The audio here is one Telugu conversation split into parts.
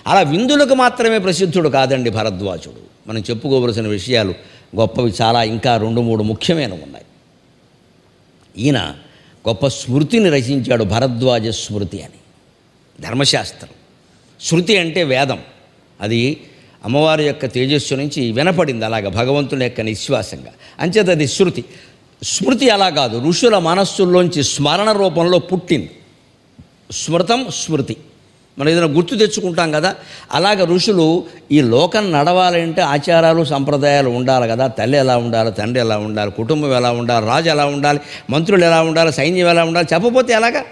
అలా విందులకు మాత్రమే ప్రసిద్ధుడు కాదండి భరద్వాజుడు. మనం చెప్పుకోవలసిన విషయాలు గొప్పవి చాలా ఇంకా 2-3 ముఖ్యమైనవి ఉన్నాయి. ఈయన గొప్ప స్మృతిని రచించాడు, భరద్వాజ స్మృతి అని. ధర్మశాస్త్రం, శృతి అంటే వేదం, అది అమ్మవారి యొక్క తేజస్సు నుంచి వినపడింది అలాగ భగవంతుని యొక్క నిశ్వాసంగా, అంచేత అది శృతి. స్మృతి అలా కాదు, ఋషుల మనస్సుల్లోంచి స్మరణ రూపంలో పుట్టింది. స్మృతం స్మృతి, మనం ఏదైనా గుర్తు తెచ్చుకుంటాం కదా, అలాగ ఋషులు ఈ లోకం నడవాలంటే ఆచారాలు సంప్రదాయాలు ఉండాలి కదా. తల్లి ఎలా ఉండాలి, తండ్రి ఎలా ఉండాలి, కుటుంబం ఎలా ఉండాలి, రాజు ఎలా ఉండాలి, మంత్రులు ఎలా ఉండాలి, సైన్యం ఎలా ఉండాలి, చెప్పపోతే ఎలాగా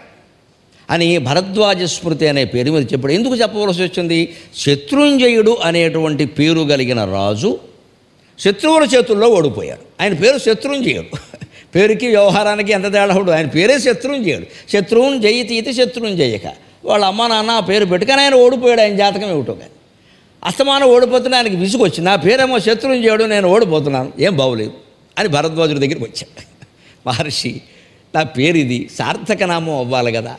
అని భరద్వాజ స్మృతి అనే పేరు మీద చెప్పాడు. ఎందుకు చెప్పవలసి వచ్చింది? శత్రుంజయుడు అనేటువంటి పేరు కలిగిన రాజు శత్రువుల చేతుల్లో ఓడిపోయాడు. ఆయన పేరు శత్రుంజయుడు. పేరుకి వ్యవహారానికి ఎంత తేడా ఉండదు, ఆయన పేరే శత్రుంజయుడు. శత్రువుని జయితీతి శత్రుంజయక, వాళ్ళ అమ్మ నాన్న ఆ పేరు పెట్టుకొని ఆయన ఓడిపోయాడు. ఆయన జాతకం ఏమిటో కానీ అస్తమానం ఓడిపోతున్నా ఆయనకి విసుగొచ్చి, నా పేరేమో శత్రుంజయుడు, నేను ఓడిపోతున్నాను, ఏం బాగోలేదు అని భరద్వాజుడి దగ్గరికి వచ్చాడు. మహర్షి, నా పేరు ఇది, సార్థక నామం అవ్వాలి కదా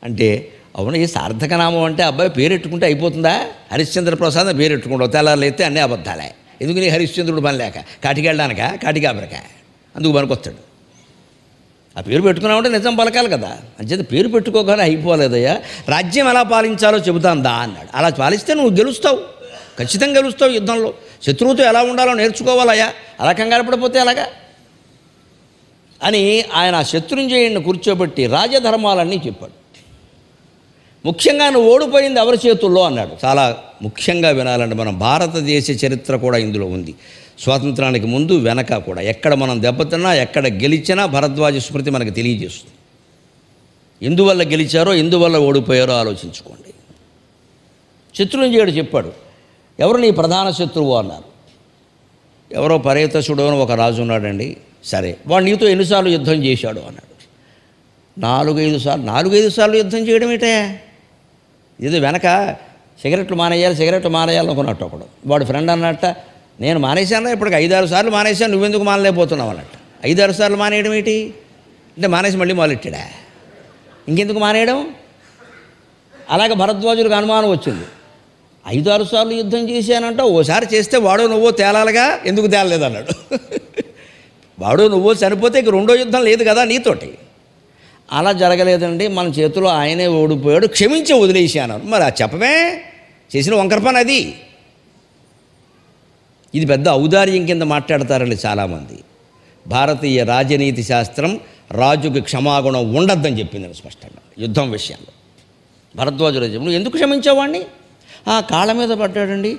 అంటే, అవును, ఈ సార్థక నామం అంటే అబ్బాయి పేరెట్టుకుంటే అయిపోతుందా? హరిశ్చంద్ర ప్రసాద్ పేరెట్టుకుంటావు, తెల్లారులు ఎత్తే అన్నీ అబద్ధాలే. ఎందుకు నీ హరిశ్చంద్రుడు పని లేక, కాటికి వెళ్ళడానిక, కాటికాబరక, అందుకు పనికొస్తాడు. ఆ పేరు పెట్టుకున్నామంటే నిజం పలకాలి కదా, అంచేత పేరు పెట్టుకోగానే అయిపోలేదయ్యా, రాజ్యం ఎలా పాలించాలో చెబుతాను దా అన్నాడు. అలా పాలిస్తే నువ్వు గెలుస్తావు, ఖచ్చితంగా గెలుస్తావు యుద్ధంలో. శత్రువుతో ఎలా ఉండాలో నేర్చుకోవాలయ్యా, అలా కంగారు పడిపోతే అలాగా అని ఆయన శత్రుంజయుడిని కూర్చోబెట్టి రాజధర్మాలన్నీ చెప్పాడు. ముఖ్యంగా నువ్వు ఓడిపోయింది ఎవరి చేతుల్లో అన్నాడు. చాలా ముఖ్యంగా వినాలంటే, మనం భారతదేశ చరిత్ర కూడా ఇందులో ఉంది. స్వాతంత్రానికి ముందు వెనక కూడా ఎక్కడ మనం దెబ్బతిన్నా, ఎక్కడ గెలిచినా భరద్వాజ స్మృతి మనకు తెలియజేస్తుంది. ఎందువల్ల గెలిచారో, ఎందువల్ల ఓడిపోయారో ఆలోచించుకోండి. శత్రుంజయుడు చెప్పాడు, ఎవరు నీ ప్రధాన శత్రువు అన్నారు. ఎవరో పరేతసుడు అని ఒక రాజు ఉన్నాడండి. సరే, వాడు నీతో ఎన్నిసార్లు యుద్ధం చేశాడు అన్నాడు. 4-5 సార్లు. 4-5 సార్లు యుద్ధం చేయడం ఏంటే? ఇది వెనక సిగరెట్లు మానేయాలి అనుకున్నట్టు ఒకడు. వాడు ఫ్రెండ్ అన్నట్ట, నేను మానేశాను, ఇప్పటికి 5-6 సార్లు మానేశాను, నువ్వెందుకు మానలేకపోతున్నావు అన్నట్టు. 5-6 సార్లు మానేయడం ఏంటి అంటే, మానేసి మళ్ళీ మొదలెట్టాడా, ఇంకెందుకు మానేయడం? అలాగే భరద్వాజుడికి అనుమానం వచ్చింది. 5-6 సార్లు యుద్ధం చేశానంట, ఓసారి చేస్తే వాడో నువ్వో తేలాలిగా, ఎందుకు తేలలేదన్నాడు. వాడో నువ్వో చనిపోతే ఇక రెండో యుద్ధం లేదు కదా నీతోటి. అలా జరగలేదండి, మన చేతిలో ఆయనే ఓడిపోయాడు, క్షమించి వదిలేసాను. మరి అది చెప్పమే, చేసిన వంకర పని అది. ఇది పెద్ద ఔదార్యం కింద మాట్లాడతారండి చాలామంది. భారతీయ రాజనీతి శాస్త్రం రాజుకి క్షమాగుణం ఉండద్దని చెప్పిందని స్పష్టంగా యుద్ధం విషయంలో. భరద్వాజుడు నువ్వు ఎందుకు క్షమించావాడిని? కాళ్ళ మీద పడ్డాడండి.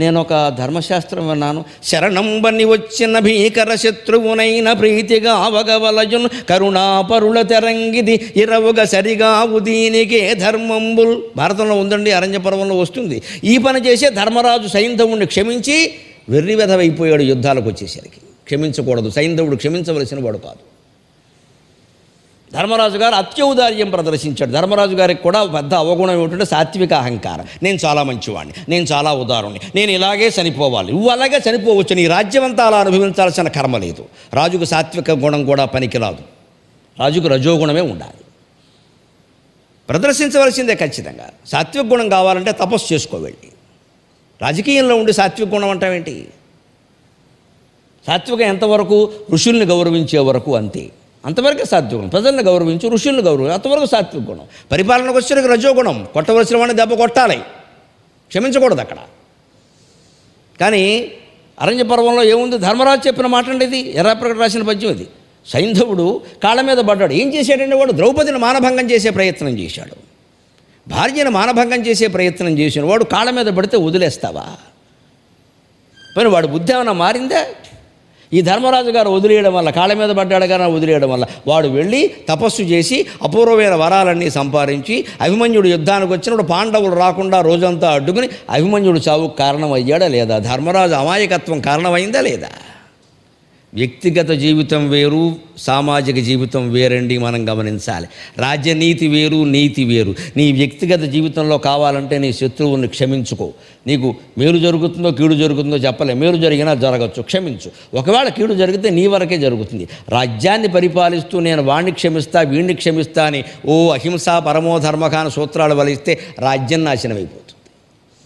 నేను ఒక ధర్మశాస్త్రం విన్నాను, శరణంబని వచ్చిన భీకర శత్రువునైన ప్రీతిగా అవగవలయున్ కరుణాపరుల తెరంగిది ఇరవుగా సరిగావు దీనికే ధర్మంబుల్. భారతంలో ఉందండి, అరణ్య పర్వంలో వస్తుంది. ఈ పని చేసే ధర్మరాజు సైంధవుడిని క్షమించి వెర్రివెధవైపోయాడు యుద్ధాలకు వచ్చేసరికి. క్షమించకూడదు, సైంధవుడు క్షమించవలసిన వాడు కాదు. ధర్మరాజు గారు అత్యౌదార్యం ప్రదర్శించాడు. ధర్మరాజు గారికి కూడా పెద్ద అవగుణం ఏమిటంటే సాత్విక అహంకారం. నేను చాలా మంచివాడిని, నేను చాలా ఉదారుణ్ణి, నేను ఇలాగే చనిపోవాలి, నువ్వు అలాగే చనిపోవచ్చు, నీ రాజ్యం అంతా అలా అనుభవించాల్సిన కర్మ లేదు. రాజుకు సాత్విక గుణం కూడా పనికిరాదు, రాజుకు రజోగుణమే ఉండాలి, ప్రదర్శించవలసిందే ఖచ్చితంగా. సాత్విక గుణం కావాలంటే తపస్సు చేసుకోవాలి. రాజకీయంలో ఉండి సాత్విక గుణం అంటావేంటి? సాత్వికం ఎంతవరకు? ఋషుల్ని గౌరవించే వరకు అంతే, అంతవరకు సాత్విక గుణం. ప్రజల్ని గౌరవించు, ఋషుల్ని గౌరవించు, అంతవరకు సాత్విక గుణం. పరిపాలనకు వచ్చేసరికి రజోగుణం, కొట్టవలసిన వాడిని దెబ్బ కొట్టాలి, క్షమించకూడదు అక్కడ. కానీ అరణ్య పర్వంలో ఏముంది? ధర్మరాజు చెప్పిన మాట అండి ఇది, ఎర్రాప్రగడ రాసిన పద్యం ఇది. సైంధవుడు కాళ్ళ మీద పడ్డాడు. ఏం చేశాడంటే వాడు ద్రౌపదిని మానభంగం చేసే ప్రయత్నం చేశాడు, భార్యను మానభంగం చేసే ప్రయత్నం చేసిన వాడు కాళ్ళ మీద పడితే వదిలేస్తావా? మరి వాడు బుద్ధి ఏమైనా మారిందా? ఈ ధర్మరాజు గారు వదిలేయడం వల్ల, కాళ్ళ మీద పడ్డాడు కానీ వదిలేయడం వల్ల వాడు వెళ్ళి తపస్సు చేసి అపూర్వమైన వరాలన్నీ సంపాదించి అభిమన్యుడు యుద్ధానికి వచ్చినప్పుడు పాండవులు రాకుండా రోజంతా అడ్డుకుని అభిమన్యుడు చావుకు కారణం అయ్యాడా లేదా? ధర్మరాజు అమాయకత్వం కారణమైందా లేదా? వ్యక్తిగత జీవితం వేరు, సామాజిక జీవితం వేరండి, మనం గమనించాలి. రాజ్యనీతి వేరు, నీతి వేరు. నీ వ్యక్తిగత జీవితంలో కావాలంటే నీ శత్రువుని క్షమించుకో. నీకు మేలు జరుగుతుందో కీడు జరుగుతుందో చెప్పలే, మేలు జరిగినా జరగచ్చు, క్షమించు. ఒకవేళ కీడు జరిగితే నీ వరకే జరుగుతుంది. రాజ్యాన్ని పరిపాలిస్తూ నేను వాణ్ణి క్షమిస్తా వీణ్ణి క్షమిస్తా అని అహింసా పరమోధర్మకాన సూత్రాలు వలిస్తే రాజ్యం నాశనమైపోతుంది.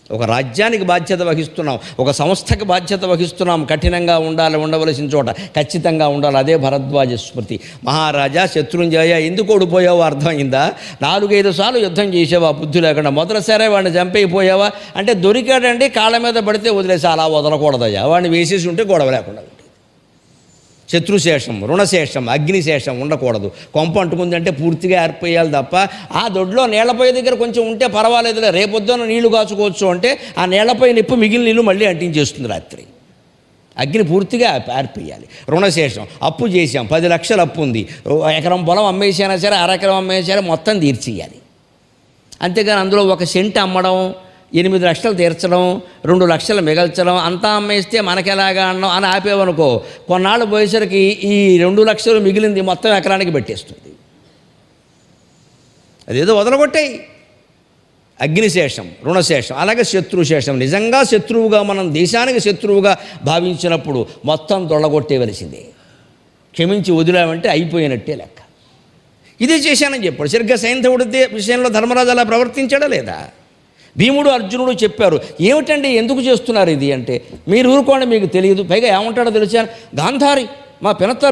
ఒక రాజ్యానికి బాధ్యత వహిస్తున్నాం, ఒక సంస్థకి బాధ్యత వహిస్తున్నాం. కఠినంగా ఉండాలి, ఉండవలసిన చోట ఖచ్చితంగా ఉండాలి. అదే భరద్వాజ స్మృతి. మహారాజా శత్రుంజయ ఎందుకు ఓడిపోయావో అర్థమైందా? 4-5 సార్లు యుద్ధం చేసావా బుద్ధి లేకుండా? మొదటిసారే వాడిని చంపైపోయావా అంటే దొరికాడండి, కాళ్ళ మీద పడితే వదిలేసి అలా వదలకూడదయ్యా. వాడిని వేసేసి ఉంటే గొడవ లేకుండా. శత్రుశేషం, రుణశేషం, అగ్నిశేషం ఉండకూడదు. కొంప అంటుకుందంటే పూర్తిగా ఏర్పేయాలి తప్ప ఆ దొడ్లో నీళ్లపై దగ్గర కొంచెం ఉంటే పర్వాలేదులే, రేపొద్దున నీళ్లు కాచుకోవచ్చు అంటే ఆ నీళ్లపై నిప్పు మిగిలిన నీళ్ళు మళ్ళీ అంటించేస్తుంది రాత్రి. అగ్ని పూర్తిగా ఆర్పేయాలి. రుణశేషం, అప్పు చేసాం, 10 లక్షలు అప్పు ఉంది, ఎకరం పొలం అమ్మేసినా సరే, అరెకరం అమ్మేసినా మొత్తం తీర్చేయాలి. అంతేగాని అందులో 1 సెంట్ అమ్మడం, 8 లక్షలు తీర్చడం, 2 లక్షలు మిగల్చడం, అంతా అమ్మేస్తే మనకెలాగా అన్నం అని ఆపేవనుకో, కొన్నాళ్ళు పోయేసరికి ఈ 2 లక్షలు మిగిలింది మొత్తం ఎకరానికి పెట్టేస్తుంది. అదేదో వదలగొట్టాయి. అగ్నిశేషం, రుణశేషం, అలాగే శత్రుశేషం. నిజంగా శత్రువుగా మనం దేశానికి శత్రువుగా భావించినప్పుడు మొత్తం దొళ్ళగొట్టేవలసిందే. క్షమించి వదిలామంటే అయిపోయినట్టే లెక్క. ఇదే చేశానని చెప్పాడు. సరిగ్గా సైంధవుడి విషయంలో ధర్మరాజు అలా ప్రవర్తించాడా లేదా? భీముడు అర్జునుడు చెప్పారు, ఏమిటండి ఎందుకు చేస్తున్నారు ఇది అంటే, మీరు ఊరుకోండి మీకు తెలియదు. పైగా ఏమంటాడో తెలిసాను, గాంధారి మా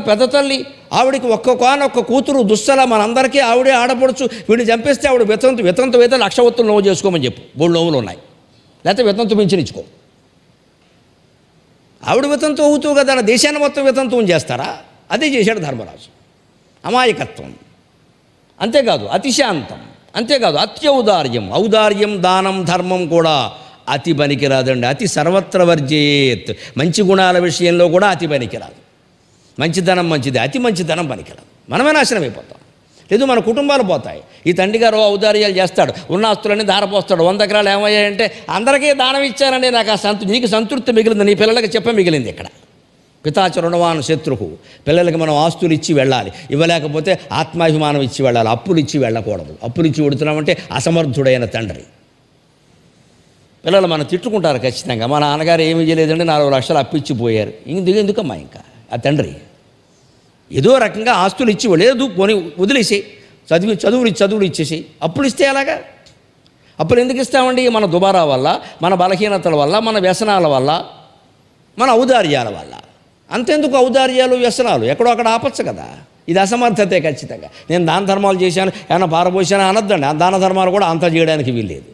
పెద్ద తల్లి, ఆవిడికి ఒక్క కూతురు దుస్సల, మనందరికీ ఆవిడే ఆడపడుచు, వీడిని చంపేస్తే ఆవిడ వితంతు అయితే 1,00,000 ఒత్తులు నవ్వు చేసుకోమని చెప్పు. 3 నవ్వులు ఉన్నాయి, లేకపోతే వితంతు మించినిచ్చుకో. ఆవిడ వితంతు అవుతూ కదా దేశాన్ని మొత్తం వితంతువు చేస్తారా? అదే చేశాడు ధర్మరాజు. అమాయకత్వం, అంతేకాదు అతిశాంతం, అంతేకాదు ఔదార్యం, దానం, ధర్మం కూడా అతి పనికిరాదండి. అతి సర్వత్ర వర్జేత్. మంచి గుణాల విషయంలో కూడా అతి పనికిరాదు. మంచితనం మంచిది, అతి మంచితనం పనికిరాదు. మనమే నాశనం అయిపోతాం. లేదు మన కుటుంబాలు పోతాయి. ఈ తండ్రి గారు ఔదార్యాలు చేస్తాడు, ఉన్న ఆస్తులన్నీ దారపోస్తాడు. 100 ఎకరాలు ఏమయ్యాయంటే అందరికీ దానం ఇచ్చానండి, నాకు నీకు సంతృప్తి మిగిలింది, నీ పిల్లలకి మిగిలింది. ఇక్కడ పితాచ రుణవాన్ శత్రువు. పిల్లలకి మనం ఆస్తులు ఇచ్చి వెళ్ళాలి, ఇవ్వలేకపోతే ఆత్మాభిమానం ఇచ్చి వెళ్ళాలి. అప్పులు ఇచ్చి వెళ్ళకూడదు. అప్పులు ఇచ్చి వెడుతున్నామంటే అసమర్థుడైన తండ్రి. పిల్లలు మనం తిట్టుకుంటారు ఖచ్చితంగా, మా నాన్నగారు ఏమీ చేయలేదంటే 4 లక్షలు అప్పిచ్చిపోయారు. ఎందుకమ్మా ఇంకా ఆ తండ్రి ఏదో రకంగా ఆస్తులు ఇచ్చి లేదు పోనీ వదిలేసి చదువులు ఇచ్చేసి అప్పులు ఇస్తే ఎలాగా? అప్పులు ఎందుకు ఇస్తామండి? మన దుబారా వల్ల, మన బలహీనతల వల్ల, మన వ్యసనాల వల్ల, మన ఔదార్యాల వల్ల. అంతెందుకు ఔదార్యాలు వ్యసనాలు, ఎక్కడో అక్కడ ఆపచ్చు కదా. ఇది అసమర్థతే ఖచ్చితంగా. నేను దాన ధర్మాలు చేశాను, ఏమైనా పారపోసాను అనొద్దండి. ఆ దాన ధర్మాలు కూడా అంతా చేయడానికి వీల్లేదు.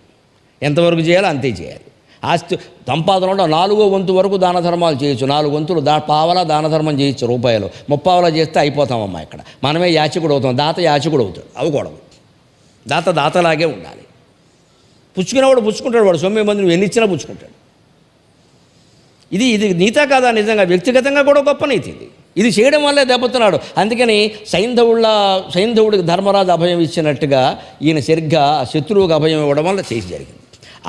ఎంతవరకు చేయాలో అంతే చేయాలి. ఆస్తి సంపాదనలో 4వ వంతు వరకు దాన ధర్మాలు చేయొచ్చు. 4 వంతులు పావలా దాన ధర్మం చేయొచ్చు. రూపాయలు 30 చేస్తే అయిపోతామమ్మా. ఇక్కడ మనమే యాచకుడు అవుతాం, దాత యాచకుడు అవుతాడు. అవ్వకూడదు. దాతలాగే ఉండాలి. పుచ్చుకునేవాడు పుచ్చుకుంటాడు, వాడు 9 మంది నువ్వు ఎన్ని ఇచ్చినా పుచ్చుకుంటాడు. ఇది నీతా కాదా? నిజంగా వ్యక్తిగతంగా కూడా గొప్ప నీతి ఇది చేయడం వల్లే దెబ్బతున్నాడు. అందుకని సైంధవుడికి ధర్మరాజు అభయం ఇచ్చినట్టుగా ఈయన సరిగ్గా శత్రువుకి అభయం ఇవ్వడం వల్ల చేసి జరిగింది.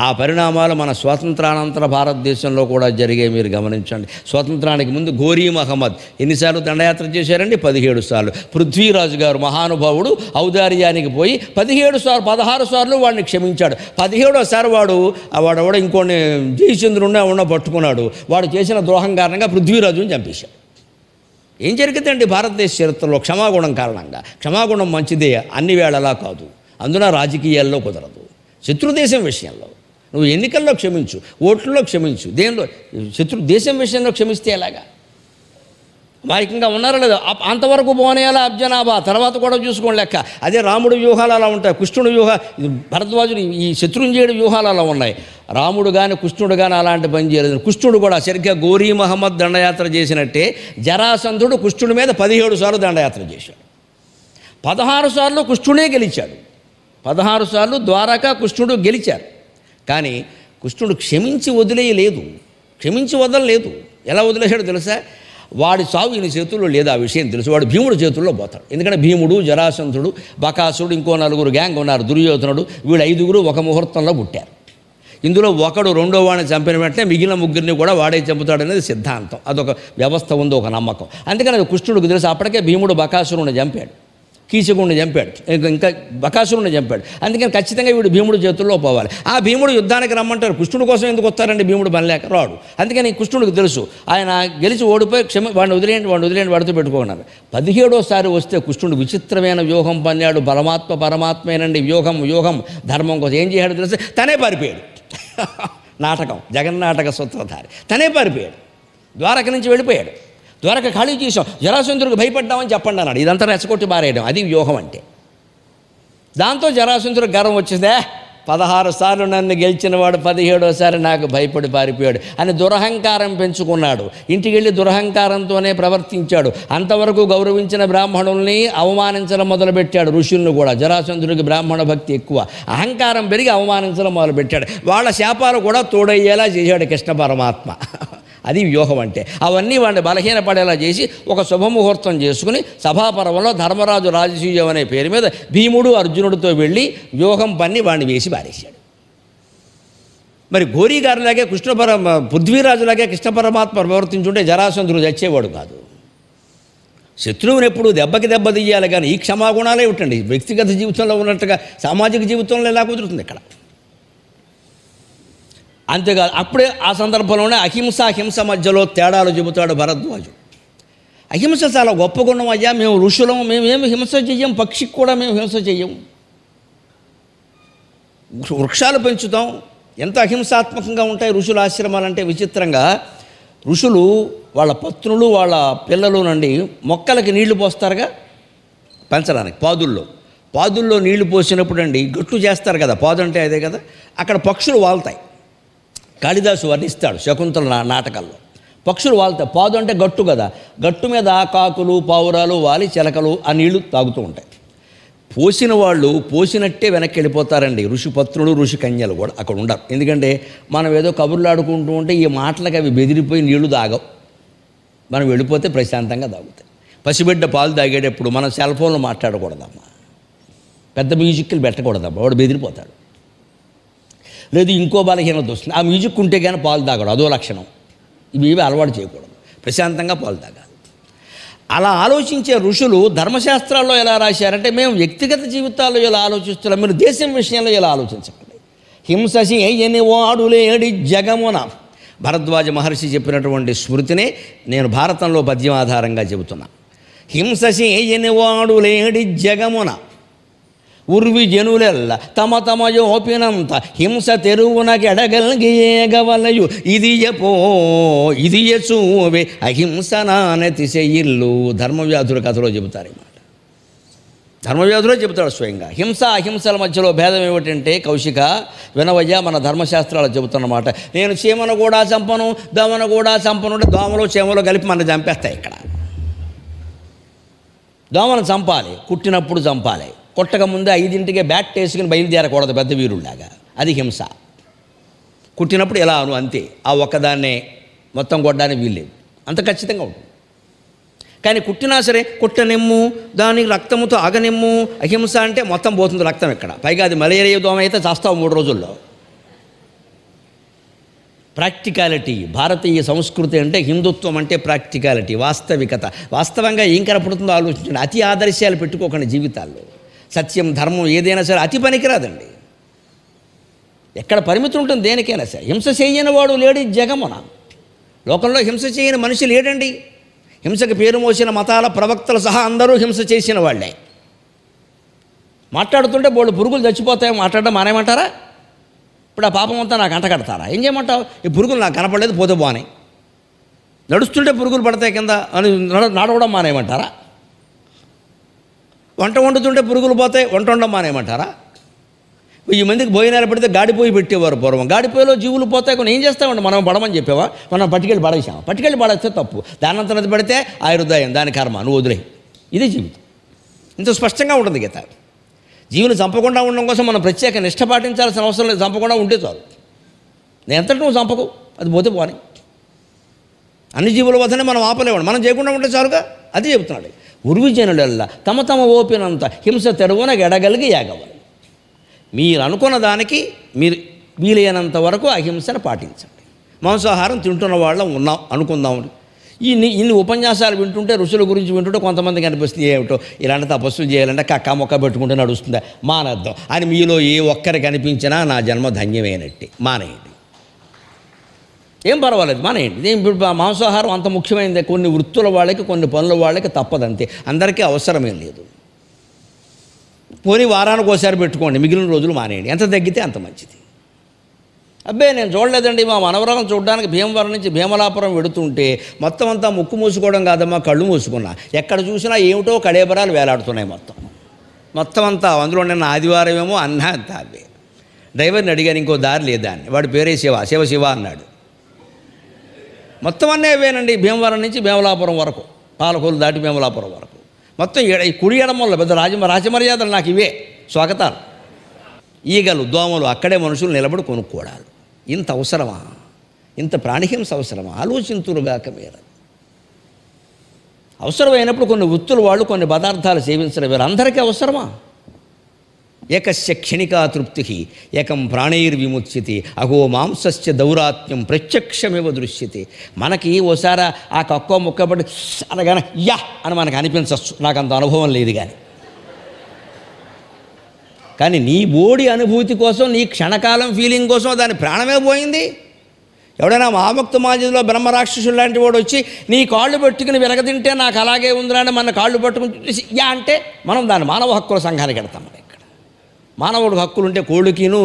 ఆ పరిణామాలు మన స్వాతంత్రానంతర భారతదేశంలో కూడా జరిగాయి. మీరు గమనించండి. స్వాతంత్రానికి ముందు ఘోరీ మహమ్మద్ ఎన్నిసార్లు దండయాత్ర చేశారండి? 17 సార్లు. పృథ్వీరాజు గారు మహానుభావుడు ఔదార్యానికి పోయి 16 సార్లు వాడిని క్షమించాడు. 17వ సారి వాడు ఇంకోని జయచంద్రుడిని పట్టుకున్నాడు. వాడు చేసిన ద్రోహం కారణంగా పృథ్వీరాజుని చంపేశాడు. ఏం జరిగిందండి భారతదేశ చరిత్రలో? క్షమాగుణం కారణంగా. క్షమాగుణం మంచిదే, అన్ని వేళలా కాదు. అందున రాజకీయాల్లో కుదరదు. శత్రుదేశం విషయంలో నువ్వు ఎన్నికల్లో క్షమించు, ఓట్లలో క్షమించు, దేనిలో దేశం విషయంలో క్షమిస్తే ఎలాగా? మాయకంగా ఉన్నారా లేదా? అంతవరకు పోనేయాలా అబ్జనాభా, తర్వాత కూడా చూసుకోండి లెక్క. అదే రాముడి వ్యూహాలు అలా ఉంటాయి, కృష్ణుడి భరద్వాజుడు ఈ శత్రుంజయుడి వ్యూహాలు అలా ఉన్నాయి. రాముడు కానీ కృష్ణుడు కానీ అలాంటి పని చేయలేదు. కృష్ణుడు కూడా సరిగ్గా ఘోరీ మహమ్మద్ దండయాత్ర చేసినట్టే జరాసంధుడు కృష్ణుడి మీద 17 సార్లు దండయాత్ర చేశాడు. 16 సార్లు కృష్ణుడే గెలిచాడు. 16 సార్లు ద్వారకా కృష్ణుడు గెలిచారు. కానీ కృష్ణుడు క్షమించి వదిలేయలేదు, క్షమించి వదలలేదు. ఎలా వదిలేశాడో తెలుసా? వాడి సావు ఈయన చేతుల్లో లేదు, ఆ విషయం తెలుసు. వాడు భీముడు చేతుల్లో పోతాడు. ఎందుకంటే భీముడు, జరాసంధుడు, బకాసుడు, ఇంకో 4 గ్యాంగ్ ఉన్నారు, దుర్యోధనుడు, వీళ్ళు 5గురు ఒక ముహూర్తంలో పుట్టారు. ఇందులో ఒకడు రెండో వాడిని చంపిన వెంటనే మిగిలిన ముగ్గురిని కూడా వాడే చంపుతాడనేది సిద్ధాంతం. అదొక వ్యవస్థ ఉంది, ఒక నమ్మకం. అందుకని అది కృష్ణుడికి తెలుసు. అప్పటికే భీముడు బకాసురుని చంపాడు, కీచకుడిని చంపాడు, ఇంకా బకాసురుని చంపాడు. అందుకని ఖచ్చితంగా వీడు భీముడు చేతుల్లో పోవాలి. ఆ భీముడు యుద్ధానికి రమ్మంటారు. కృష్ణుడి కోసం ఎందుకు వస్తారండి? భీముడు పని లేక రాడు. అందుకని కృష్ణుడికి తెలుసు. ఆయన గెలిచి ఓడిపోయి వాడిని వదిలేయండి వాడితో పెట్టుకున్నారు. 17వ వస్తే కృష్ణుడు విచిత్రమైన వ్యూహం పన్నాడు. పరమాత్మేనండి వ్యూహం ధర్మం కోసం. ఏం చేశాడు తెలిసి తనే పారిపోయాడు. నాటకం, జగన్నాటక సూత్రధారి తనే పారిపోయాడు. ద్వారక నుంచి వెళ్ళిపోయాడు. ద్వారక ఖాళీ చేసాం, జరాసంధుడికి భయపడ్డామని చెప్పండి అన్నాడు. ఇదంతా రెచ్చగొట్టి మారేయడం, అది వ్యూహం అంటే. దాంతో జరాసంధుడికి గర్వం వచ్చిందే, 16 సార్లు నన్ను గెలిచిన వాడు 17వసారి నాకు భయపడి పారిపోయాడు అని దురహంకారం పెంచుకున్నాడు. ఇంటికి వెళ్ళి దురహంకారంతోనే ప్రవర్తించాడు. అంతవరకు గౌరవించిన బ్రాహ్మణుల్ని అవమానించడం మొదలుపెట్టాడు. ఋషుల్ని కూడా. జరాసంధుడికి బ్రాహ్మణ భక్తి ఎక్కువ. అహంకారం పెరిగి అవమానించడం మొదలుపెట్టాడు. వాళ్ళ శాపాలు కూడా తోడయ్యేలా చేశాడు కృష్ణ పరమాత్మ. అది వ్యూహం అంటే. అవన్నీ వాడిని బలహీనపడేలా చేసి ఒక శుభముహూర్తం చేసుకుని సభాపర్వంలో ధర్మరాజు రాజసూయం అనే పేరు మీద భీముడు అర్జునుడితో వెళ్ళి వ్యూహం పన్ని వాడిని వేసి పారేశాడు. మరి గోరీగారిలాగే పృథ్వీరాజులాగే కృష్ణ పరమాత్మ ప్రవర్తించుంటే జరాసంధుడు చచ్చేవాడు కాదు. శత్రువుని ఎప్పుడు దెబ్బకి దెబ్బ తీయాలి, కానీ ఈ క్షమాగుణాలే ఉంటండి. వ్యక్తిగత జీవితంలో ఉన్నట్టుగా సామాజిక జీవితంలో ఎలా కుదురుతుంది ఇక్కడ? అంతేకాదు, అప్పుడే ఆ సందర్భంలోనే అహింస మధ్యలో తేడాలు చెబుతాడు భరద్వాజు. అహింస చాలా గొప్ప గుణం అయ్యా, మేము ఋషులం, మేమేమి హింస చెయ్యం, పక్షికి కూడా మేము హింస చెయ్యం, వృక్షాలు పెంచుతాం. ఎంత అహింసాత్మకంగా ఉంటాయి ఋషుల ఆశ్రమాలంటే. విచిత్రంగా ఋషులు వాళ్ళ పత్నులు వాళ్ళ పిల్లలు నుండి మొక్కలకి నీళ్లు పోస్తారుగా పెంచడానికి. పాదుల్లో నీళ్లు పోసినప్పుడు అండి గట్లు చేస్తారు కదా, పాదు అంటే అదే కదా, అక్కడ పక్షులు వాళ్తాయి. కాళిదాసు వర్ణిస్తాడు శకుంతల నాటకాల్లో. పక్షులు వాళ్తాయి. పాదు అంటే గట్టు కదా, గట్టు మీద కాకులు పావురాలు వాలి చిలకలు ఆ నీళ్లు తాగుతూ ఉంటాయి. పోసిన వాళ్ళు పోసినట్టే వెనక్కి వెళ్ళిపోతారండి. ఋషిపత్నులు ఋషి కన్యలు కూడా అక్కడ ఉండరు. ఎందుకంటే మనం ఏదో కబుర్లు ఆడుకుంటూ ఉంటే ఈ మాటలకు అవి బెదిరిపోయి నీళ్లు తాగవు. మనం వెళ్ళిపోతే ప్రశాంతంగా తాగుతాయి. పసిబిడ్డ పాలు తాగేటప్పుడు మనం సెల్ ఫోన్లో మాట్లాడకూడదమ్మా, పెద్ద మ్యూజిక్లు పెట్టకూడదమ్మా, వాడు బెదిరిపోతాడు. లేదు ఇంకో బలహీనత వస్తుంది, ఆ మ్యూజిక్ ఉంటే కానీ పాలు తాగడం, అదో లక్షణం. ఇవి అలవాటు చేయకూడదు, ప్రశాంతంగా పాలు తాగాలి. అలా ఆలోచించే ఋషులు ధర్మశాస్త్రాల్లో ఎలా రాశారంటే, మేము వ్యక్తిగత జీవితాల్లో ఎలా ఆలోచిస్తున్నాం, మీరు దేశం విషయంలో ఎలా ఆలోచించకండి. హింససి అయ్యని వాడులేడి జగమున భరద్వాజ మహర్షి చెప్పినటువంటి స్మృతినే నేను భారతంలో పద్యం ఆధారంగా చెబుతున్నా. హింససి అయ్యని వాడులేడి జగమున ఉర్వి జనులెల్ల తమ యోపినంత హింస తెరువునకెడగల్గియేగవలయు ఇది చూవే అహింసనానతిశయిల్లు. ధర్మవ్యాధుల కథలో చెబుతారు ఈ మాట. ధర్మవ్యాధులో చెబుతాడు స్వయంగా. హింస అహింసల మధ్యలో భేదం ఏమిటంటే, కౌశిక వినవయ్య, మన ధర్మశాస్త్రాలు చెబుతున్నమాట. నేను చీమను కూడా చంపను, దోమను కూడా చంపను అంటే దోమలు చీమలు కలిపి మన చంపేస్తాయి. ఇక్కడ దోమను చంపాలి, కుట్టినప్పుడు చంపాలి. కొట్టక ముందే 5ంటికే బ్యాట్ వేసుకుని బయలుదేరకూడదు పెద్ద వీరుల్లాగా, అది హింస. కుట్టినప్పుడు ఎలా అను అంతే, ఆ ఒక్కదాన్నే మొత్తం కొట్టడానికి వీల్లేదు, అంత ఖచ్చితంగా ఉంటుంది. కానీ కుట్టినా సరే కుట్టనిమ్ము, దానికి రక్తముతో ఆగనిమ్ము. అహింస అంటే మొత్తం పోతుంది రక్తం ఇక్కడ. పైగా అది మలేరియా దోమ అయితే చేస్తావు 3 రోజుల్లో. ప్రాక్టికాలిటీ. భారతీయ సంస్కృతి అంటే, హిందుత్వం అంటే ప్రాక్టికాలిటీ, వాస్తవికత. వాస్తవంగా ఏం కనపడుతుందో ఆలోచించండి. అతి ఆదర్శాలు పెట్టుకోకండి జీవితాల్లో. సత్యం ధర్మం ఏదైనా సరే అతి పనికిరాదండి. ఎక్కడ పరిమితి ఉంటుంది దేనికైనా సరే. హింస చేయని వాడు లేడు జగమున. లోకంలో హింస చేయని మనిషి లేడండి. హింసకు పేరు మోసిన మతాల ప్రవక్తలు సహా అందరూ హింస చేసిన వాళ్ళే. మాట్లాడుతుంటే బోళ్ళు పురుగులు చచ్చిపోతాయో మాట్లాడడం మానేమంటారా? ఇప్పుడు ఆ పాపం అంతా నాకు అంటగడతారా? ఏం చేయమంటావు? ఈ పురుగులు నాకు కనపడలేదు, పోతే బానే. నడుస్తుంటే పురుగులు పడతాయి కింద అని నడవడం మానేయమంటారా? వంట వండుతుంటే పురుగులు పోతాయి, వంట వండడం మానేయమంటారా? 1000 మందికి భోజనాలు పెడితే గాడిపోయి పెట్టేవారు పూర్వం. గాడిపోయిలో జీవులు పోతాయి, కొన్ని ఏం చేస్తామండి? మనం పడమని చెప్పావా? మనం పట్టుకెళ్ళి పడేసాం. పట్టుకెళ్ళి పడేస్తే తప్పు. దానంతరం పడితే ఆయుర్దాయం, దాని కర్మ, నువ్వు వదిలే. ఇది జీవితం. ఇంత స్పష్టంగా ఉంటుంది గీత. జీవుని చంపకుండా ఉండడం కోసం మనం ప్రత్యేక నిష్ట పాటించాల్సిన అవసరం లేదు. చంపకుండా ఉంటే చాలు. నేను ఎంతటి నువ్వు చంపకు, అది పోతే పోని. అన్ని జీవుల వద్దనే మనం ఆపలేవాడు, మనం చేయకుండా ఉంటే చాలుగా. అది చెబుతున్నాడు. ఉర్విజనులల్లా తమ ఓపినంత హింస తెరువున ఎడగలిగి యాగవాలి. మీరు అనుకున్న దానికి మీరు వీలైనంత వరకు అహింసను పాటించండి. మాంసాహారం తింటున్న వాళ్ళం ఉన్నాం అనుకుందాం. ఇన్ని ఉపన్యాసాలు వింటుంటే, ఋషుల గురించి వింటుంటే కొంతమందికి అనిపిస్తుంది ఏమిటో ఇలాంటి తపస్సులు చేయాలంటే కక్క మొక్క పెట్టుకుంటే నడుస్తుందా, మానేద్దాం అని మీలో ఏ ఒక్కరికి అనిపించినా నా జన్మ ధన్యమైనట్టే. మానేయండి, ఏం పర్వాలేదు, మానేయండి. ఇప్పుడు మాంసాహారం అంత ముఖ్యమైనది. కొన్ని వృత్తుల వాళ్ళకి, కొన్ని పనుల వాళ్ళకి తప్పదంతే, అందరికీ అవసరమేం లేదు. పోనీ వారానికి ఒకసారి పెట్టుకోండి, మిగిలిన రోజులు మానేయండి. ఎంత తగ్గితే అంత మంచిది. అబ్బే నేను చూడలేదండి, మా మనవరం చూడడానికి భీమవరం నుంచి భీమలాపురం వెడుతుంటే మొత్తం అంతా ముక్కు మూసుకోవడం కాదమ్మా, కళ్ళు మూసుకున్నా. ఎక్కడ చూసినా ఏమిటో కళేబరాలు వేలాడుతున్నాయి. మొత్తం అంతా. అందులో నిన్న ఆదివారం ఏమో అన్నా అంతా అవే. డ్రైవర్ని అడిగాను ఇంకో దారి లేదా అని. వాడి పేరే శివ అన్నాడు. మొత్తం అన్నీ అవేనండి, భీమవరం నుంచి భీమలాపురం వరకు, పాలకొల్లు దాటి భీమలాపురం వరకు మొత్తం. ఈ కుడి ఎడమల్లో పెద్ద రాజమర్యాదలు నాకు ఇవే స్వాగతాలు. ఈగలు, దోమలు, అక్కడే మనుషులు నిలబడి కొనుక్కోవడాలు. ఇంత అవసరమా? ఇంత ప్రాణిహింస అవసరమా? ఆలోచింతురుగాక మీరు. అవసరమైనప్పుడు కొన్ని వృత్తులు వాళ్ళు కొన్ని పదార్థాలు సేవించడం వేరు. అందరికీ అవసరమా? ఏకస్య క్షణికా తృప్తి ఏకం ప్రాణైర్విముచ్యతి అహో మాంసస్య దౌరాత్మ్యం ప్రత్యక్షమేవ దృశ్యతే. మనకి ఓసారి ఆ కక్కో ముక్కబడి అనగానే యా అని మనకు అనిపించవచ్చు. నాకు అంత అనుభవం లేదు. కానీ నీ బోడి అనుభూతి కోసం, నీ క్షణకాలం ఫీలింగ్ కోసం దాని ప్రాణమే పోయింది. ఎవడైనా మామక్త మాజిలో బ్రహ్మరాక్షసుడు లాంటి వాడు వచ్చి నీ కాళ్ళు పట్టుకుని వెలగతింటే నాకు అలాగే ఉందిరా అని మన కాళ్ళు పట్టుకుని యా అంటే మనం దాన్ని మానవ హక్కుల సంఘానికి వెడతాం. ఇక్కడ మానవుడు హక్కులుంటే కోళ్ళకిను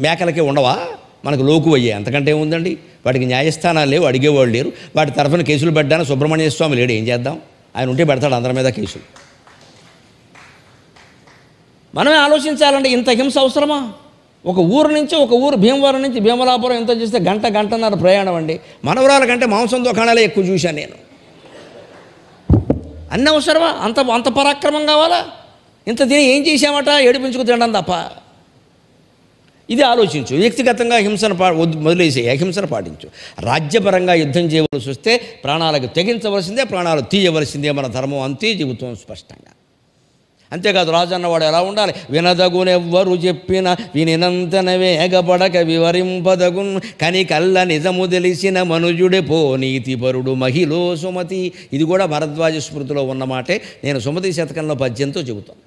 మేకలకి ఉండవా? మనకు లోకు అయ్యాయి, అంతకంటే ఏముందండి? వాటికి న్యాయస్థానాలు లేవు, అడిగేవాళ్ళు లేరు. వాటి తరఫున కేసులు పెట్టడానికి సుబ్రహ్మణ్య స్వామి లేడు, ఏం చేద్దాం? ఆయన ఉంటే పెడతాడు అందరి మీద కేసులు. మనమే ఆలోచించాలంటే ఇంత హింస అవసరమా? ఒక ఊరు నుంచి ఒక ఊరు, భీమవరం నుంచి భీమలాపురం ఎంత చేస్తే గంటన్నర ప్రయాణం అండి. మనవరాల కంటే మాంసం దుకాణాలే ఎక్కువ చూశాను నేను. అన్నీ అవసరమా? అంత పరాక్రమం కావాలా? ఇంత తిని ఏం చేశామట? ఏడిపించుకు తినడం తప్ప. ఇది ఆలోచించు. వ్యక్తిగతంగా హింసను మొదలేసే అహింసను పాటించు. రాజ్యపరంగా యుద్ధం చేయవలసి వస్తే ప్రాణాలకు తెగించవలసిందే, ప్రాణాలు తీయవలసిందే. మన ధర్మం అంతే చెబుతాం స్పష్టంగా. అంతేకాదు, రాజు అన్నవాడు ఎలా ఉండాలి? వినదగునెవ్వరు చెప్పిన వినినంతన వేగపడక వివరింపదగున్ కని కళ్ళ నిజము తెలిసిన మనుజుడే పో నీతిపరుడు మహిళో సుమతి. ఇది కూడా భరద్వాజ స్మృతిలో ఉన్నమాటే. నేను సుమతి శతకంలో పద్యంతో చెబుతాను.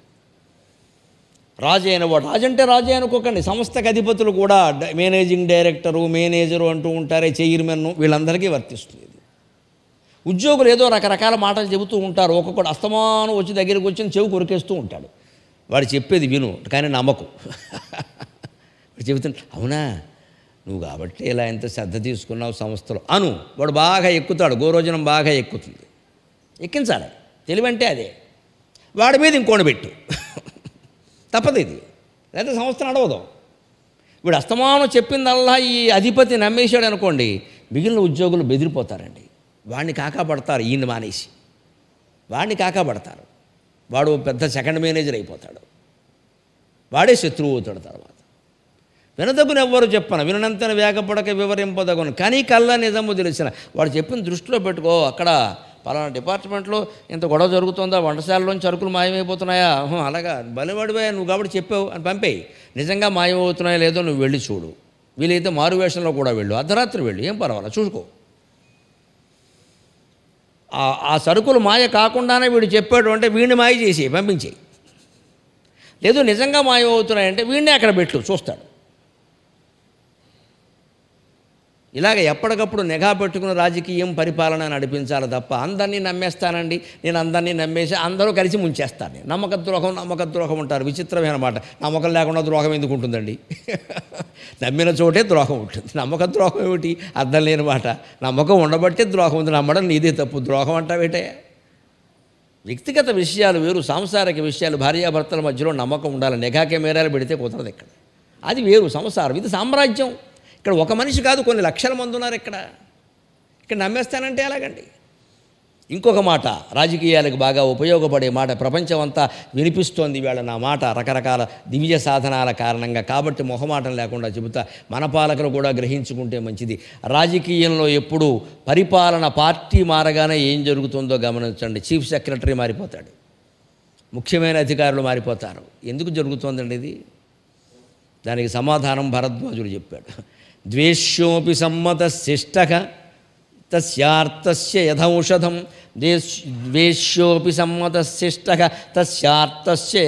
రాజు అయినవాడు, రాజంటే రాజే అనుకోకండి, సంస్థకు అధిపతులు కూడా మేనేజింగ్ డైరెక్టరు, మేనేజరు అంటూ ఉంటారే, చైర్మన్, వీళ్ళందరికీ వర్తిస్తుంది. ఉద్యోగులు ఏదో రకరకాల మాటలు చెబుతూ ఉంటారు. ఒక్కొక్కడు అస్తమానం వచ్చి దగ్గరికి వచ్చి చెవి కొరికేస్తూ ఉంటాడు. వాడు చెప్పేది విను, కానీ నమ్మకు. వాడు చెబుతుంటే అవునా నువ్వు కాబట్టి ఇలా ఎంత శ్రద్ధ తీసుకున్నావు సంస్థలో అను. వాడు బాగా ఎక్కుతాడు, గోరోజనం బాగా ఎక్కుతుంది. ఎక్కించాలి, తెలివంటే అదే. వాడి మీద ఇంకోటి పెట్టు, తప్పదు ఇది, లేదా సంస్థ నడవదు. వీడు అస్తమానం చెప్పిందల్లా ఈ అధిపతి నమ్మేశాడు అనుకోండి, మిగిలిన ఉద్యోగులు బెదిరిపోతారండి. వాడిని కాకాపడతారు, ఈయన్ని మానేసి వాడిని కాకాపడతారు. వాడు పెద్ద సెకండ్ మేనేజర్ అయిపోతాడు, వాడే శత్రువు అవుతాడు తర్వాత. వినదగును ఎవ్వరు చెప్పను వినంతన వేగపడక వివరింపదగును కానీ కళ్ళ నిజము తెలిసిన. వాడు చెప్పిన దృష్టిలో పెట్టుకో. అక్కడ పలానా డిపార్ట్మెంట్లో ఇంత గొడవ జరుగుతుందా, వంటశాలలోంచి సరుకులు మాయమైపోతున్నాయా, అలాగా బలివాడిపోయా నువ్వు కాబట్టి చెప్పావు అని పంపేయి. నిజంగా మాయమవుతున్నాయో లేదో నువ్వు వెళ్ళి చూడు. వీలైతే మారువేషంలో కూడా వెళ్ళు, అర్ధరాత్రి వెళ్ళు, ఏం పర్వాలేదు, చూసుకో. ఆ సరుకులు మాయ కాకుండానే వీడు చెప్పాడు అంటే వీడిని మాయ చేసి పంపించేయి. లేదు నిజంగా మాయమవుతున్నాయంటే వీడిని అక్కడ పెట్టు, చూస్తాడు. ఇలాగ ఎప్పటికప్పుడు నిఘా పెట్టుకుని రాజకీయం పరిపాలన నడిపించాలి తప్ప అందరినీ నమ్మేస్తానండి, నేను అందరినీ నమ్మేసి అందరూ కలిసి ముంచేస్తాను. నమ్మక ద్రోహం ఉంటారు. విచిత్రమైన మాట. నమ్మకం లేకుండా ద్రోహం ఎందుకు ఉంటుందండి? నమ్మిన చోటే ద్రోహం ఉంటుంది. నమ్మక ద్రోహం ఏమిటి? అర్థం లేని మాట. నమ్మకం ఉండబట్టే ద్రోహం ఉంది. నమ్మడం నీదే తప్పు, ద్రోహం అంటావేటే? వ్యక్తిగత విషయాలు వేరు, సాంసారిక విషయాలు, భార్యాభర్తల మధ్యలో నమ్మకం ఉండాలి. నిఘా కెమెరాలు పెడితే కుదరదు ఇక్కడ. అది వేరు సంసారం, ఇది సామ్రాజ్యం. ఇక్కడ ఒక మనిషి కాదు, కొన్ని లక్షల మంది ఉన్నారు. ఇక్కడ నమ్మేస్తానంటే ఎలాగండి? ఇంకొక మాట, రాజకీయాలకు బాగా ఉపయోగపడే మాట, ప్రపంచం అంతా వినిపిస్తోంది వీళ్ళ నా మాట రకరకాల దివ్య సాధనాల కారణంగా. కాబట్టి మొహమాటం లేకుండా చెబుతా, మన పాలకులు కూడా గ్రహించుకుంటే మంచిది. రాజకీయంలో ఎప్పుడు పరిపాలన పార్టీ మారగానే ఏం జరుగుతుందో గమనించండి. చీఫ్ సెక్రటరీ మారిపోతాడు, ముఖ్యమైన అధికారులు మారిపోతారు. ఎందుకు జరుగుతోందండి ఇది? దానికి సమాధానం భరద్వాజుడు చెప్పాడు. ద్వేష్యోపి సమ్మత శిష్టక తస్యార్థస్య యథౌషధం. ద్వేష్యోపి సమ్మత శిష్టక తస్యార్థస్య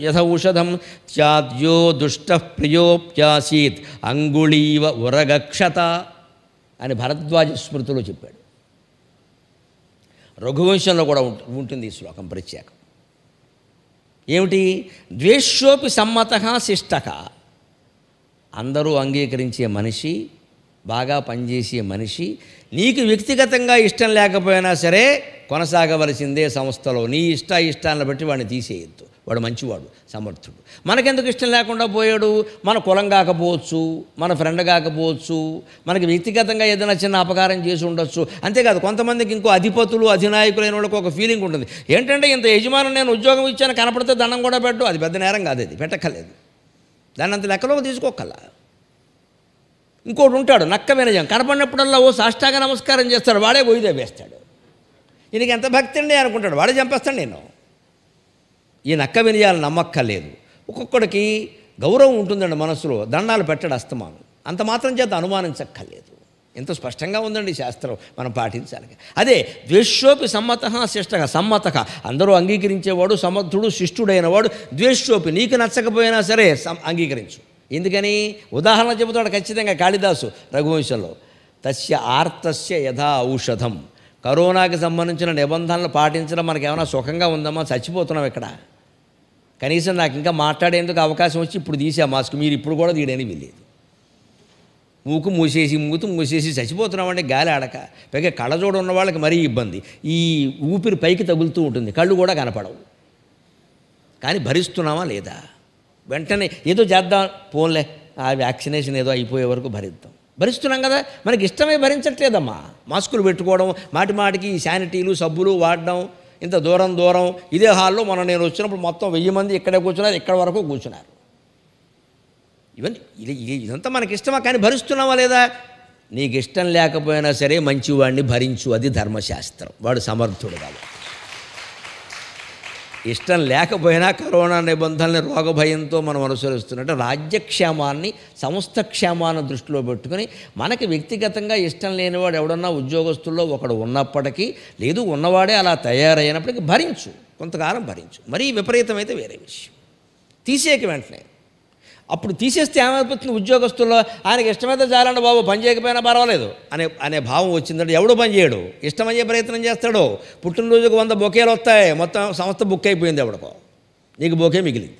యథౌషధం. త్యాద్యో దుష్ట ప్రియోప్యాసీత్ అంగుళీవ ఉరగక్షత అని భరద్వాజ స్మృతిలో చెప్పాడు. రఘువంశంలో కూడా ఉంటుంది ఈ శ్లోకం ప్రత్యేకం. ఏమిటి? ద్వేష్యోపి సమ్మత శిష్టక, అందరూ అంగీకరించే మనిషి, బాగా పనిచేసే మనిషి, నీకు వ్యక్తిగతంగా ఇష్టం లేకపోయినా సరే కొనసాగవలసిందే సంస్థలో. నీ ఇష్టాలను బట్టి వాడిని తీసేయద్దు. వాడు మంచివాడు, సమర్థుడు. మనకెందుకు ఇష్టం లేకుండా పోయాడు? మన కులం కాకపోవచ్చు, మన ఫ్రెండ్ కాకపోవచ్చు, మనకి వ్యక్తిగతంగా ఏదైనా చిన్న అపకారం చేసి ఉండొచ్చు. అంతేకాదు కొంతమందికి ఇంకో అధిపతులు అధినాయకులైన వాళ్ళకి ఒక ఫీలింగ్ ఉంటుంది. ఏంటంటే ఇంత యజమాని నేను ఉద్యోగం ఇచ్చాను, కనపడితే దండం కూడా పెట్టు. అది పెద్ద నేరం కాదు, అది పెట్టక్కర్లేదు, దాన్ని అంత లెక్కలోకి తీసుకోకల్లా. ఇంకోటి ఉంటాడు నక్క వినయం, కనపడినప్పుడల్లా ఓ సాష్టాంగ నమస్కారం చేస్తాడు, వాడే గొయ్యిదే వేస్తాడు. ఈయనకి ఎంత భక్తి అండి అనుకుంటాడు, వాడే చంపేస్తాడు. నేను ఈ నక్క వినయాలు నమ్మక్కర్లేదు. ఒక్కొక్కడికి గౌరవం ఉంటుందండి మనసులో, దండాలు పెట్టాడు అస్తమానం, అంత మాత్రం చేత అనుమానించక్కర్లేదు. ఎంత స్పష్టంగా ఉందండి శాస్త్రం, మనం పాటించాలి. అదే ద్వేష్యోపి సమ్మత శిష్టక. సమ్మతక అందరూ అంగీకరించేవాడు, సమర్థుడు, శిష్టుడైనవాడు. ద్వేష్యోపి నీకు నచ్చకపోయినా సరే అంగీకరించు. ఎందుకని? ఉదాహరణ చెబుతాడు ఖచ్చితంగా కాళిదాసు రఘువంశంలో. తస్య ఆర్తస్య యథా ఔషధం. కరోనాకి సంబంధించిన నిబంధనలు పాటించడం మనకేమైనా సుఖంగా ఉందమ్మా? చచ్చిపోతున్నాం ఇక్కడ. కనీసం నాకు ఇంకా మాట్లాడేందుకు అవకాశం వచ్చి ఇప్పుడు తీసా మాస్క్, మీరు ఇప్పుడు కూడా తీయడానికి వెళ్ళేది. మూకు మూసేసి చచ్చిపోతున్నామంటే గాలి ఆడక. పైగా కళ్ళజోడు ఉన్న వాళ్ళకి మరీ ఇబ్బంది. ఈ ఊపిరి పైకి తగులుతూ ఉంటుంది, కళ్ళు కూడా కనపడవు. కానీ భరిస్తున్నామా లేదా? వెంటనే ఏదో చేద్దాం, పోన్లే ఆ వ్యాక్సినేషన్ ఏదో అయిపోయే వరకు భరిస్తున్నాం కదా. మనకి ఇష్టమే భరించట్లేదమ్మా. మాస్కులు పెట్టుకోవడం, మాటికి ఈ శానిటీలు సబ్బులు వాడడం, ఇంత దూరం ఇదే హాల్లో నేను వచ్చినప్పుడు మొత్తం 1000 మంది ఇక్కడే కూర్చున్నారు, ఇక్కడ వరకు కూర్చున్నారు. ఇదంతా మనకి ఇష్టమా? కానీ భరిస్తున్నావా లేదా? నీకు ఇష్టం లేకపోయినా సరే మంచివాడిని భరించు, అది ధర్మశాస్త్రం. వాడు సమర్థుడు కాదు. ఇష్టం లేకపోయినా కరోనా నిబంధనల్ని రోగభయంతో మనం అనుసరిస్తున్నట్టు రాజ్యక్షేమాన్ని, సంస్థ క్షేమాన్ని దృష్టిలో పెట్టుకుని మనకి వ్యక్తిగతంగా ఇష్టం లేనివాడు ఎవడన్నా ఉద్యోగస్తుల్లో ఒకడు ఉన్నప్పటికీ, లేదు ఉన్నవాడే అలా తయారైనప్పటికీ భరించు, కొంతకాలం భరించు. మరీ విపరీతమైతే వేరే విషయం. తీసేయక వెంటనే. అప్పుడు తీసేస్తే ఏమైపోతుంది? ఉద్యోగస్తుల్లో ఆయనకి ఇష్టమైతే చాలండి బాబు, పని చేయకపోయినా పర్వాలేదు అనే భావం వచ్చిందంటే ఎవడో పని చేయడు, ఇష్టమయ్యే ప్రయత్నం చేస్తాడు. పుట్టినరోజుకు 100 బొకేలు వస్తాయి, మొత్తం సంస్థ బుక్ అయిపోయింది ఎవడికో, నీకు బొకే మిగిలింది.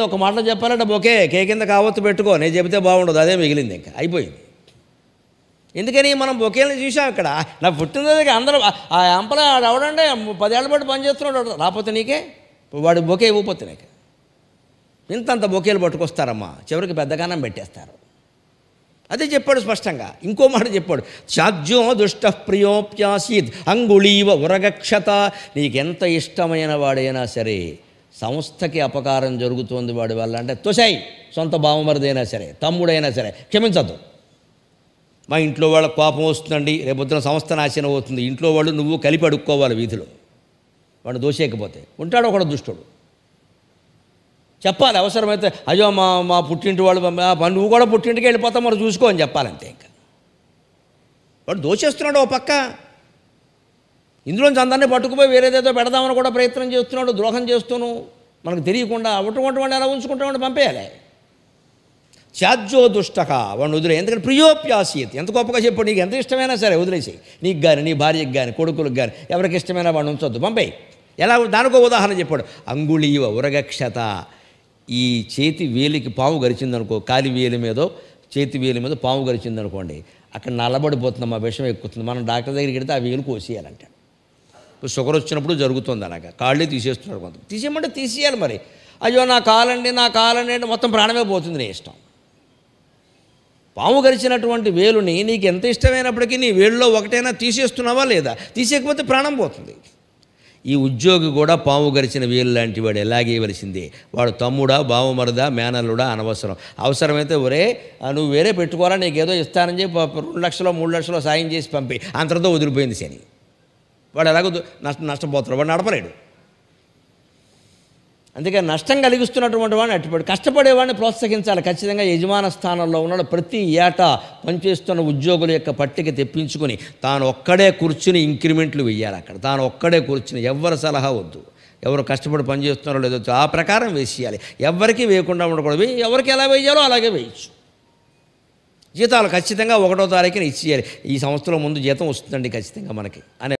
ఒక మాటలో చెప్పాలంటే బొకే కేక్ కింద కావత్తు పెట్టుకో, నేను చెబితే బాగుండదు, అదే మిగిలింది, ఇంకా అయిపోయింది. ఎందుకని మనం బొకేలను చూసాం ఇక్కడ. నా పుట్టినరోజుకి అందరూ ఆ ఎంపలో ఎవడంటే 10 ఏళ్ల పాటు పనిచేస్తున్నాడు, రాకపోతే నీకే వాడు బొకే ఇవ్వకపోతే నీకు ఇంతంత బొకేలు పట్టుకొస్తారమ్మా, చివరికి పెద్దగానం పెట్టేస్తారు. అదే చెప్పాడు స్పష్టంగా. ఇంకో మాట చెప్పాడు, చాజ్యో దుష్ట ప్రియోప్యాసీద్ అంగుళీవ ఉరగక్షత. నీకెంత ఇష్టమైన వాడైనా సరే, సంస్థకి అపకారం జరుగుతోంది వాడి వల్ల అంటే తొసాయి. సొంత బావమరిదైనా సరే, తమ్ముడైనా సరే క్షమించద్దు. మా ఇంట్లో వాళ్ళ కోపం వస్తుందండి, రేపొద్దున సంస్థ నాశనం అవుతుంది, ఇంట్లో వాళ్ళు నువ్వు కలిపి అడుక్కోవాలి వీధిలో. వాడు దోషేయకపోతే ఉంటాడు ఒకడు దుష్టుడు. చెప్పాలి అవసరమైతే, అయ్యో మా పుట్టింటి వాళ్ళు నువ్వు కూడా పుట్టింటికి వెళ్ళిపోతావు మరి చూసుకో అని చెప్పాలంతే. ఇంకా వాడు దోషేస్తున్నాడు ఓ పక్క, ఇందులోంచి అందరినీ పట్టుకుపోయి వేరేదేదో పెడదామని కూడా ప్రయత్నం చేస్తున్నాడు, ద్రోహం చేస్తూను. మనకు తెలియకుండా అటువంటి వాడిని ఎలా ఉంచుకుంటామని పంపేయాలి. త్యాజ్యో దుష్టక, వాడిని వదిలే. ఎందుకంటే ప్రియోప్యాసీత్, ఎంత గొప్పగా చెప్పాడు. నీకు ఎంత ఇష్టమైనా సరే వదిలేసి, నీకు కానీ నీ భార్యకి కానీ కొడుకులకు కానీ ఎవరికి ఇష్టమైనా వాడిని ఉంచొద్దు, పంపేయి. ఎలా? దానికో ఉదాహరణ చెప్పాడు. అంగుళీవ ఉరగక్షత. ఈ చేతి వేలికి పాము గరిచిందనుకో, కాలి వేలి మీదో చేతి వేలి మీద పాము గరిచిందనుకోండి, అక్కడ నల్లబడిపోతుందమ్మా, విషం ఎక్కుతుంది. మనం డాక్టర్ దగ్గరికి వెళ్తే ఆ వేలు కోసేయాలంటాడు. ఇప్పుడు షుగర్ వచ్చినప్పుడు జరుగుతుంది అలాగా, కాళ్ళే తీసేస్తున్నాడు కొంత. తీసేయమంటే తీసేయాలి మరి. అయ్యో నా కాలండి అంటే మొత్తం ప్రాణమే పోతుంది, నీ ఇష్టం. పాము గరిచినటువంటి వేలుని నీకు ఎంత ఇష్టమైనప్పటికీ నీ వేలులో ఒకటైనా తీసేస్తున్నావా లేదా? తీసేయకపోతే ప్రాణం పోతుంది. ఈ ఉద్యోగి కూడా పాము గరిచిన వేలు లాంటి వాడు, ఎలాగేయవలసిందే. వాడు తమ్ముడా, బావమరుదా, మేనల్లుడా అనవసరం. అవసరమైతే ఒరే నువ్వు వేరే పెట్టుకోవాలా, నీకేదో ఇస్తానని చెప్పి 2 లక్షలు 3 లక్షలు సాయం చేసి పంపి, అంతటితో వదిలిపోయింది శని. వాడు ఎలాగో నష్టపోతాడు, వాడు నడపలేడు. అందుకని నష్టం కలిగిస్తున్నటువంటి వాడిని అట్టుపడి కష్టపడేవాడిని ప్రోత్సహించాలి. ఖచ్చితంగా యజమాన స్థానంలో ఉన్నాడు. ప్రతి ఏటా పనిచేస్తున్న ఉద్యోగుల యొక్క పట్టిక తెప్పించుకొని తాను ఒక్కడే కూర్చుని ఇంక్రిమెంట్లు వెయ్యాలి. అక్కడ తాను ఒక్కడే కూర్చుని ఎవరి సలహా వద్దు. ఎవరు కష్టపడి పనిచేస్తున్నారో లేదో ఆ ప్రకారం వేసేయాలి. ఎవరికి వేయకుండా ఉండకూడదు. ఎవరికి ఎలా వేయాలో అలాగే వేయచ్చు. జీతాలు ఖచ్చితంగా 1వ తారీఖున ఇచ్చేయాలి. ఈ సంవత్సరం ముందు జీతం వస్తుందండి ఖచ్చితంగా మనకి అనే